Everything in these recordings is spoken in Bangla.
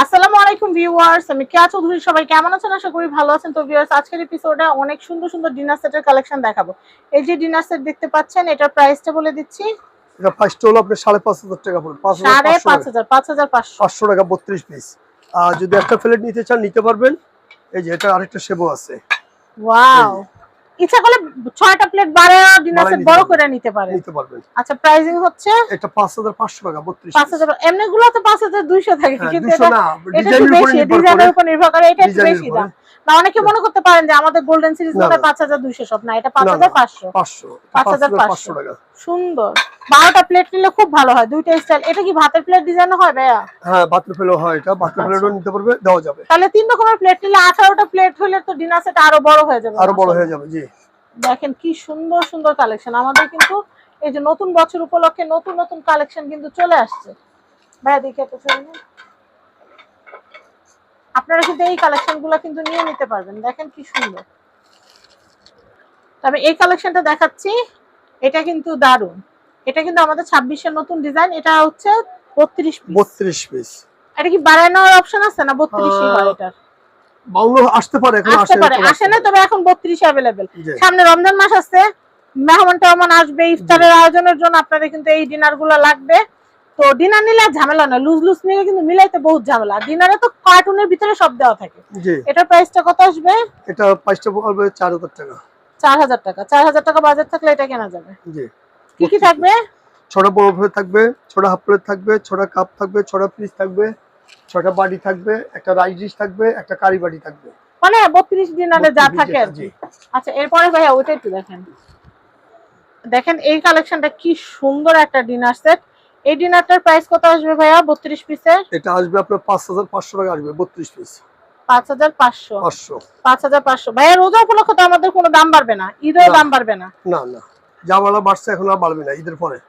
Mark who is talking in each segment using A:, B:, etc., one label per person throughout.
A: আসসালামু আলাইকুম ভিউয়ার্স, আমি কেয়া চৌধুরী। সবাই কেমন আছেন? আশা করি ভালো আছেন। তো ভিউয়ার্স, আজকের এপিসোডে অনেক সুন্দর সুন্দর ডিনার সেটের কালেকশন দেখাবো। এই যে ডিনার সেট দেখতে পাচ্ছেন, এটার প্রাইসটা বলে দিচ্ছি।
B: এটা প্রাইসটা হলো আপনার 5,500 টাকা পড়বে।
A: 5,500 5,500
B: 500 টাকা 32 পিস। আর যদি একটা প্লেট নিতে চান নিতে পারবেন। এই যে এটা আরেকটা শেবো আছে।
A: ওয়াও, ইচ্ছা করলে 6টা প্লেট বাড়ায় ডিনার সেট বড় করে নিতে পারবেন। আচ্ছা, প্রাইসিং হচ্ছে
B: এটা 5,500 টাকা 32
A: 5,000। এমনিগুলো তো 5,200 থাকে, কিন্তু এটা
B: ডিজাইনের
A: উপর নির্ভর করে। এটা একটু বেশি দাম না। অনেকে মনে করতে পারেন যে আমাদের গোল্ডেন সিরিজ মধ্যে 5,200 সব না, এটা 5,500 5,500 টাকা। সুন্দর। 12টা প্লেট নিলে খুব ভালো হয়, দুইটা স্টাইল। এটা কি ভাতের প্লেট ডিজাইন হয় ভাইয়া?
B: হ্যাঁ, ভাতের প্লেটও হয়। এটা ভাতের প্লেটও নিতে পারবে, দেওয়া যাবে।
A: তাহলে 3 রকমের প্লেট নিলে 18টা প্লেট হলে তো ডিনার সেট আরো বড় হয়ে যাবে।
B: আরো বড় হয়ে যাবে। জি,
A: দেখেন কি সুন্দর সুন্দর কালেকশন। আমাদের কিন্তু এই যে নতুন বছর উপলক্ষে নতুন নতুন কালেকশন কিন্তু চলে আসছে। ভাইয়া দেখে তো শুনুন, আপনারা কিন্তু এই কালেকশনগুলো কিন্তু নিয়ে নিতে পারবেন। দেখেন কি সুন্দর। তবে এই কালেকশনটা দেখাচ্ছি, এটা কিন্তু দারুন। এটা কিন্তু আমাদের 26 এর নতুন ডিজাইন। এটা হচ্ছে 32
B: পিস।
A: এটা কি বাড়ানোর অপশন আছে না? 32ই হয় এটা।
B: 52 আসতে পারে, এখন
A: আসে না, তবে এখন 32 अवेलेबल। সামনে রমজান মাস আছে, মেহমান টেহমান আসবে, ইফতারের আয়োজনের জন্য আপনাদের কিন্তু এই ডিনারগুলো লাগবে। তো ডিনার নিলে ঝামেলা না, লুজ লুজ নিলে কিন্তু মিলাইতে বহুত ঝামেলা। ডিনারে তো কার্টুনের ভিতরে সব দেওয়া থাকে। এটার প্রাইসটা কত আসবে?
B: এটা প্রাইসটা পড়বে 4,000 টাকা।
A: 4,000 টাকা। 4,000 টাকা বাজেট থাকলে এটা কেনা যাবে।
B: জি।
A: কি কি থাকবে?
B: ছোট বড় প্লেট থাকবে, ছোট হাফ প্লেট থাকবে, ছোট কাপ থাকবে, ছোট পিস থাকবে, ছোট বাটি থাকবে, একটা রাইস ডিশ থাকবে, একটা কারি বাটি থাকবে।
A: মানে 32 ডিনারে যা থাকে আর কি। আচ্ছা, এরপরে ভাইয়া ওইটা একটু দেখেন। দেখেন এই কালেকশনটা কি সুন্দর একটা ডিনার সেট। এই ডিনারটার প্রাইস কত আসবে ভাইয়া 32 পিসের?
B: এটা আসবে আপনার 5,500 টাকা আসবে 32 পিস।
A: 5,500
B: 500
A: 5,500। ভাইয়া রোজা উপলক্ষে তো আমাদের কোনো দাম বাড়বে না, ঈদের দাম বাড়বে না?
B: না না, যা বাড়া বাড়ছে এখন আর বাড়বে না ঈদের পরে।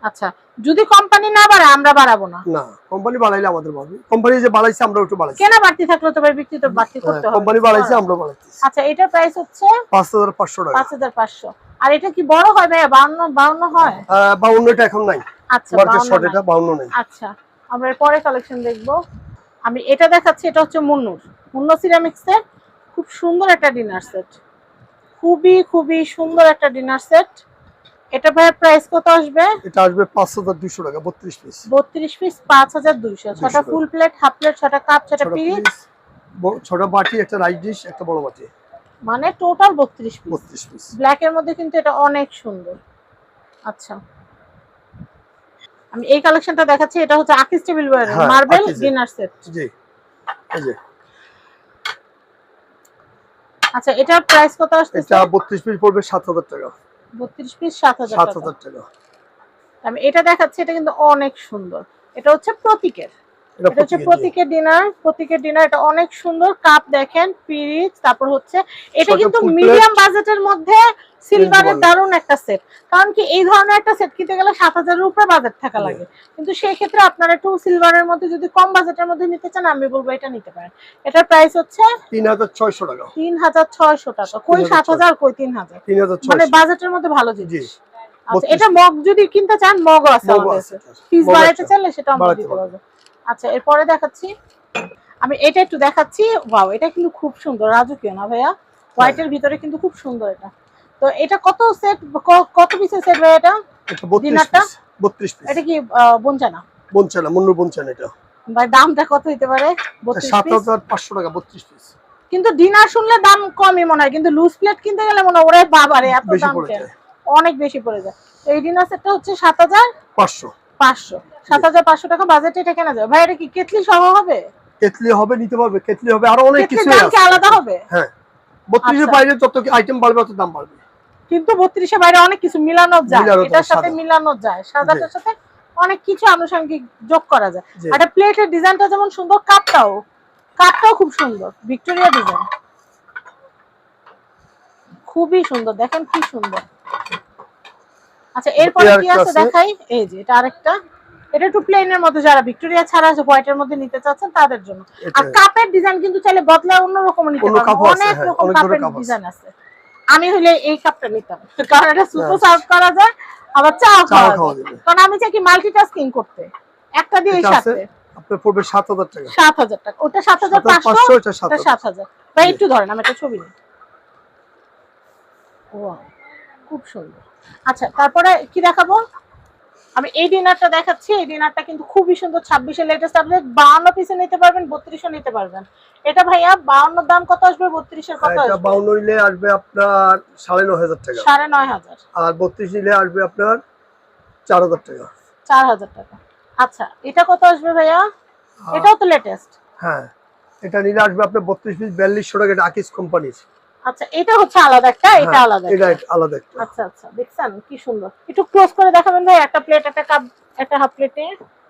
A: আচ্ছা, যদি কোম্পানি না বাড়ায় আমরা বাড়াবো না?
B: না, কোম্পানি বাড়াইলে আমাদের বাড়বে। কোম্পানি যে বাড়াইছে আমরা একটু বাড়াইছি।
A: কেনা বাড়তি থাকলে তো ভাই বিক্রি তো বাড়তি করতে হবে।
B: কোম্পানি বাড়াইছে আমরা বাড়াইছি।
A: আচ্ছা, এটার প্রাইস হচ্ছে
B: 5,500 টাকা।
A: 5,500। আর এটা কি বড় হয় ভাইয়া? 52 হয়?
B: 52 টা এখন নাই।
A: আচ্ছা,
B: মার্কেট শর্ট, এটা 52 নাই।
A: আচ্ছা, আমরা পরে কালেকশন দেখবো। আমি এটা দেখাচ্ছি, এটা হচ্ছে মুন্নুর সিরামিক্সের খুব সুন্দর একটা ডিনার সেট। খুবই খুবই সুন্দর একটা ডিনার সেট। এটা ভাইয়া প্রাইস কত আসবে?
B: এটা আসবে 5,200 টাকা 32 পিস।
A: 32 পিস 5,200। 6টা ফুল প্লেট, হাফ প্লেট, 6টা কাপ, 6টা পিস,
B: ছোট বাটি, একটা রাইস ডিশ, একটা বড় বাটি,
A: মানে টোটাল 32 পিস।
B: 32 পিস।
A: ব্ল্যাক এর মধ্যে কিন্তু এটা অনেক সুন্দর। আচ্ছা, আমি এই কালেকশনটা দেখাচ্ছি। এটা হচ্ছে আকিস টেবিল ওয়্যারের মার্বেল ডিনার সেট।
B: জি, এই যে।
A: আচ্ছা, এটার প্রাইস কত আসছে?
B: এটা 32 পিস পড়বে 7,000 টাকা।
A: 32 পিস 7,000 টাকা। আমি এটা দেখাচ্ছি, এটা কিন্তু অনেক সুন্দর। এটা হচ্ছে প্রতীকের। এটা হচ্ছে প্রতীকের ডিনার। এটা অনেক সুন্দর। কাপ দেখেন, পিরিচ, তারপর হচ্ছে এটা কিন্তু মিডিয়াম বাজেটের মধ্যে সিলভারের দারুন একটা সেট। কারণ কি এই ধরনের একটা সেট কিনতে গেলে 7,000 এর উপরে বাজেট থাকা লাগে, কিন্তু সেই ক্ষেত্রে আপনারা একটু সিলভারের মধ্যে যদি কম বাজেটের মধ্যে নিতে চান, আমি বলবো এটা নিতে পারেন। এটার প্রাইস হচ্ছে
B: 3,600 টাকা।
A: 3,600 টাকা। কই 7,000, কই 3,000,
B: 3,600
A: মানে বাজেটের মধ্যে ভালো জিনিস। আচ্ছা, এটা মগ যদি কিনতে চান, মগও আছে আমাদের কাছে। পিস বাড়াইতে চাইলে সেটা আমরা দিতে পারবো। আচ্ছা, এরপরে দেখাচ্ছি, আমি এটা একটু দেখাচ্ছি। ওয়াও, এটা কিন্তু খুব সুন্দর, রাজকীয় না ভাইয়া? হোয়াইটের ভিতরে কিন্তু খুব সুন্দর এটা। তো এটা কত সেট, কত পিসের সেট ভাই এটা?
B: এটা 32 পিস।
A: এটা কি বঞ্চানা?
B: বঞ্চানা, মুন্নুর বঞ্চানা। এটা
A: ভাই দামটা কত হইতে পারে?
B: 7,500 টাকা 32 পিস।
A: কিন্তু ডিনার শুনলে দাম কমই মনে হয়, কিন্তু লুজ প্লেট কিনতে গেলে মনে হয় ওরে বাবারে এত দাম কেন, অনেক বেশি পড়ে যায়। তো এই ডিনার সেটটা হচ্ছে 7,500। 7,500 টাকা বাজেটে এটা কেনা যায়। ভাই এটা কি কেটলি সহ হবে?
B: কেটলি হবে, নিতে পারবে। কেটলি হবে, আর অনেক কিছু আছে।
A: আলাদা হবে?
B: হ্যাঁ, 32 এর বাইরে যত আইটেম বাড়বে তত দাম বাড়বে।
A: কিন্তু 32 এর বাইরে অনেক কিছু মিলানো যায়, এটার সাথে মিলানো যায়, সাদাটার সাথে অনেক কিছু আনুষঙ্গিক যোগ করা যায়। আর এটা প্লেটের ডিজাইনটা যেমন সুন্দর, কাপটাও খুব সুন্দর, ভিক্টোরিয়া ডিজাইন, খুবই সুন্দর। দেখেন কি সুন্দর। আচ্ছা, এরপরে কি আছে দেখাই। এই যে এটা আরেকটা, এটা একটু প্লেনের মধ্যে, যারা ভিক্টোরিয়া ছাড়া হোয়াইটের মধ্যে নিতে চাচ্ছেন তাদের জন্য। আর কাপের ডিজাইন কিন্তু চাইলে বদলায় অন্য রকম নিতে পারবেন, অনেক রকম কাপের ডিজাইন আছে। আমি হলে এই কাপটা নিতাম, কারণ এটা সুপো সার্ভ করা যায়, আবার চাও খাওয়া যায়। কারণ আমি চাই কি মাল্টিটাস্কিং করতে, একটা দিয়ে সাথে
B: আপনার পড়বে 7000 টাকা।
A: 7000 টাকা। ওটা 7500,
B: এটা
A: 7000। ভাই একটু ধরেন, আমি একটা ছবি নিই। ওয়াও, খুব সুন্দর। আচ্ছা, তারপরে কি দেখাবো? আমি এই ডিনারটা দেখাচ্ছি। এই ডিনারটা কিন্তু খুবই সুন্দর, 26 এর লেটেস্ট আপডেট। 52 পিসে নিতে পারবেন, 32 এ নিতে পারবেন। এটা ভাইয়া 52 দাম কত আসবে, 32 এর কত আসবে?
B: এটা 52 নিলে আসবে আপনার 9500 টাকা।
A: 9500।
B: আর 32 নিলে আসবে আপনার 4000 টাকা।
A: 4000 টাকা। আচ্ছা, এটা কত আসবে ভাইয়া? এটাও তো লেটেস্ট।
B: হ্যাঁ, এটা নিলে আসবে আপনার 32 পিস 4200 টাকা। এটা আকিস কোম্পানির।
A: আচ্ছা, এটা হচ্ছে আলাদা একটা, এটা আলাদা
B: এটা আলাদা একটা।
A: আচ্ছা আচ্ছা, দেখছেন কি সুন্দর। একটু ক্লোজ করে দেখাবেন ভাই, একটা প্লেট, একটা কাপ, একটা হাফ প্লেটে।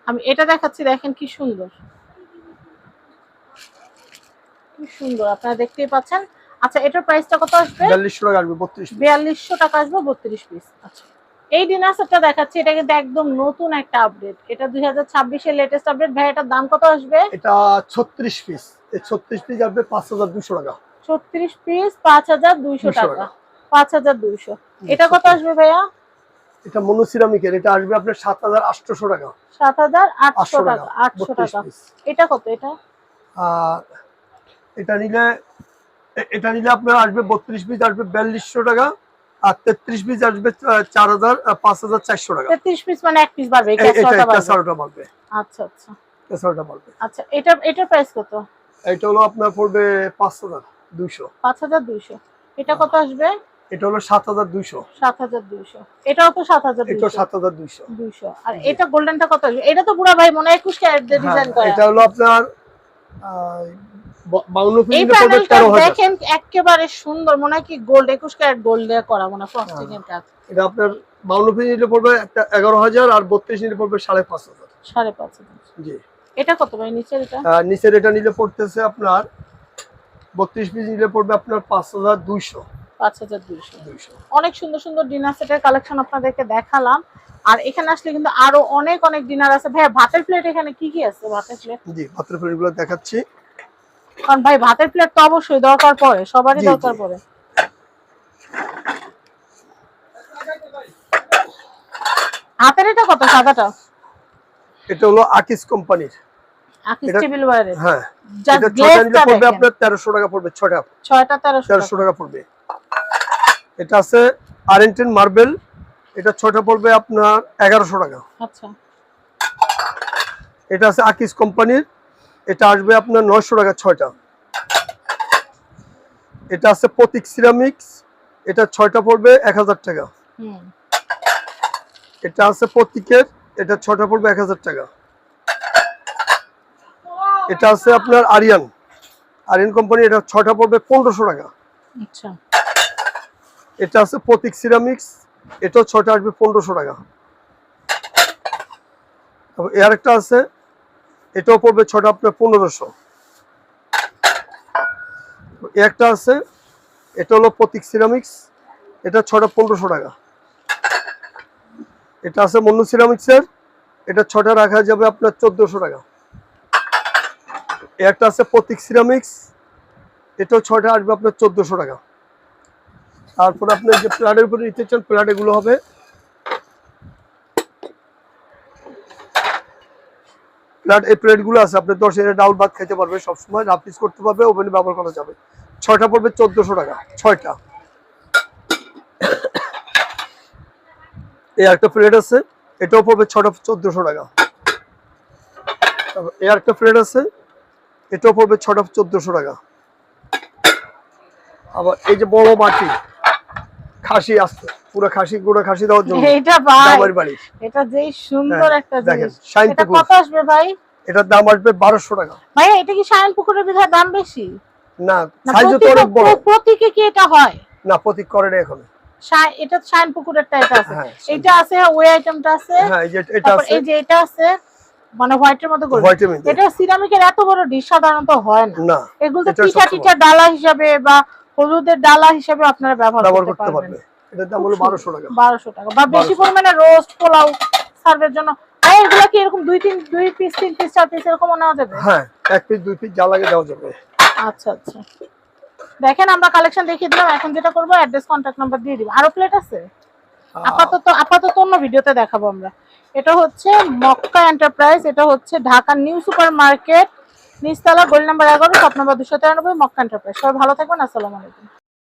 A: আমি এটা দেখাচ্ছি, দেখেন কি সুন্দর, কি সুন্দর, আপনারা দেখতেই পাচ্ছেন। আচ্ছা, এটার প্রাইসটা কত আসবে?
B: 4200 টাকা আসবে 32 পিস।
A: 4200 টাকা আসবে 32 পিস। আচ্ছা, এই ডিনার সেটটা দেখাচ্ছি, এটা কিন্তু একদম নতুন একটা আপডেট। এটা 2026 এর লেটেস্ট আপডেট। ভাই এটার দাম কত আসবে?
B: এটা 36 পিস। এই 36 পিস আসবে 5200 টাকা।
A: 36 পিস 5200 টাকা। 5200। এটা কত আসবে ভাইয়া?
B: এটা মনোসিরামিকের। এটা আসবে আপনার 7800 টাকা।
A: 7800 টাকা। 800 টাকা। এটা কত? এটা
B: এটা নিলে আপনার আসবে 32 পিস আসবে 4200 টাকা। আর 33 পিস আসবে 5400 টাকা।
A: 33 পিস মানে এক পিস বাড়বে,
B: ক্যাসারোটা বাড়বে।
A: আচ্ছা আচ্ছা
B: ক্যাসারোটা বাড়বে।
A: আচ্ছা, এটার প্রাইস কত?
B: এটা হলো আপনার পড়বে 5200।
A: 5200। এটা কত আসবে?
B: এটা হলো 7200।
A: 7200। এটাও তো 7200।
B: এটা 7200।
A: 200। আর এটা গোল্ডেনটা কত আসবে? এটা তো পুরো ভাই মনে হয় 21 ক্যারেট দিয়ে ডিজাইন করা।
B: এটা হলো আপনার 52 পিস
A: এই
B: পড়বে
A: প্যানেলটা
B: 13000।
A: দেখেন একেবারে সুন্দর, মনে হয় কি গোল্ড 21 ক্যারেট গোল্ড দিয়ে করা, মনে হয় ফ্রস্টিং এর কাজ।
B: এটা আপনার 52 পিস নিলে পড়বে একটা 11000 আর 32 নিলে পড়বে 5500।
A: 5500।
B: জি।
A: এটা কত ভাই নিচের এটা?
B: নিচের এটা নিলে পড়তেছে আপনার 32 পিস নিলে পড়বে আপনার 5200।
A: 5200। অনেক সুন্দর সুন্দর ডিনার সেটের কালেকশন আপনাদেরকে দেখালাম। আর এখানে আসলে কিন্তু আরো অনেক অনেক ডিনার আছে। ভাই ভাতের প্লেট এখানে কি কি আছে? ভাতের প্লেট,
B: জি, ভাতের প্লেটগুলো দেখাচ্ছি।
A: কারণ ভাই ভাতের প্লেট তো অবশ্যই দরকার পড়ে, সবারই দরকার পড়ে। হাতের এটা কত? সাদাটা?
B: এটা হলো আকিস কোম্পানির।
A: আকিস টেবিল ওয়্যারের।
B: হ্যাঁ,
A: জাস্ট
B: এটা 6টা নিলে পড়বে আপনার 1300 টাকা পড়বে। 6টা 1300 টাকা পড়বে। এটা আছে আরেন্টেন মার্বেল। এটা 6টা পড়বে আপনার 1100 টাকা।
A: আচ্ছা,
B: এটা আছে আকিস কোম্পানির। এটা আসবে আপনার 900 টাকা 6টা। এটা আছে প্রতীক সিরামিক্স। এটা 6টা পড়বে 1000 টাকা। এটা আছে প্রতীকের। এটা 6টা পড়বে 1000 টাকা। এটা আছে আপনার আরিয়ান কোম্পানি। এটা 6টা পড়বে 1500 টাকা।
A: আচ্ছা,
B: এটা আছে প্রতীক সিরামিক্স। এটাও 6টা আসবে 1500 টাকা। তারপর এর একটা আছে, এটাও পড়বে 6টা আপনার 1500। একটা আছে, এটা হলো প্রতীক সিরামিক্স। এটা 6টা 1500 টাকা। এটা আছে মন্নু সিরামিক্সের। এটা 6টা রাখা যাবে আপনার 1400 টাকা। একটা আছে প্রতীক সিরামিক্স। এটাও 6টা আসবে আপনার 1400 টাকা। তারপর আপনি যে প্লেটের উপরে নিতে চান, প্লেট এগুলো হবে প্লেট। এই প্লেটগুলো আছে আপনি 10 এর ডাউল ভাত খেতে পারবে, সবসময় রাফিস করতে পারবে, ওভেনে ব্যবহার করা যাবে। 6টা পড়বে 1400 টাকা। 6টা। এই একটা প্লেট আছে, এটাও পড়বে 6টা 1400 টাকা। তারপর এই একটা প্লেট আছে, এটাও পড়বে 6টা 1400 টাকা। আবার এই যে বড় বাটি খাসি আছে, পুরো খাসি গুঁড়া খাসি দেওয়ার জন্য।
A: এটা ভাই
B: আমার বাড়ি।
A: এটা যেই সুন্দর একটা জিনিস।
B: এটা
A: কত আসবে ভাই?
B: এটার দাম আসবে 1200 টাকা।
A: ভাই এটা কি শাইন পুকুরের বিধায় দাম বেশি?
B: না, সাইজ তো অনেক বড়।
A: প্রতীকে কি এটা হয়?
B: না, প্রতীক করে না এখন।
A: এটা শাইন পুকুরেরটা এটা আছে। এটা আছে, ওই আইটেমটা আছে।
B: হ্যাঁ, এই যে এটা আছে।
A: এই যে এটা আছে, মানে হোয়াইটের মধ্যে গোল্ড। এটা সিরামিকের এত বড় ডিশ সাধারণত হয় না। এগুলো তো পিঠা ডালা হিসাবে বা হলুদের ডালা হিসাবে আপনারা ব্যবহার করতে পারবেন।
B: এটার দাম হলো 1200 টাকা।
A: 1200 টাকা। বা বেশি পরিমাণে রোস্ট পোলাও সার্ভের জন্য। আর এগুলো কি এরকম 2 পিস 3 পিস 4 পিস এরকম নেওয়া যাবে?
B: হ্যাঁ, 1 পিস 2 পিস যা লাগে দেওয়া যাবে।
A: আচ্ছা আচ্ছা, দেখেন আমরা কালেকশন দেখিয়ে দিলাম। এখন যেটা করব, অ্যাড্রেস কন্টাক্ট নাম্বার দিয়ে দিব। আরো প্লেট আছে, আপাতত অন্য ভিডিওতে দেখাবো আমরা। এটা হচ্ছে মক্কা এন্টারপ্রাইজ, এটা হচ্ছে ঢাকা নিউ সুপার মার্কেট, নিচতলা, গলি number 11, shop number 293, Mecca enterprise. সবাই ভালো থাকবেন, আসসালামু আলাইকুম।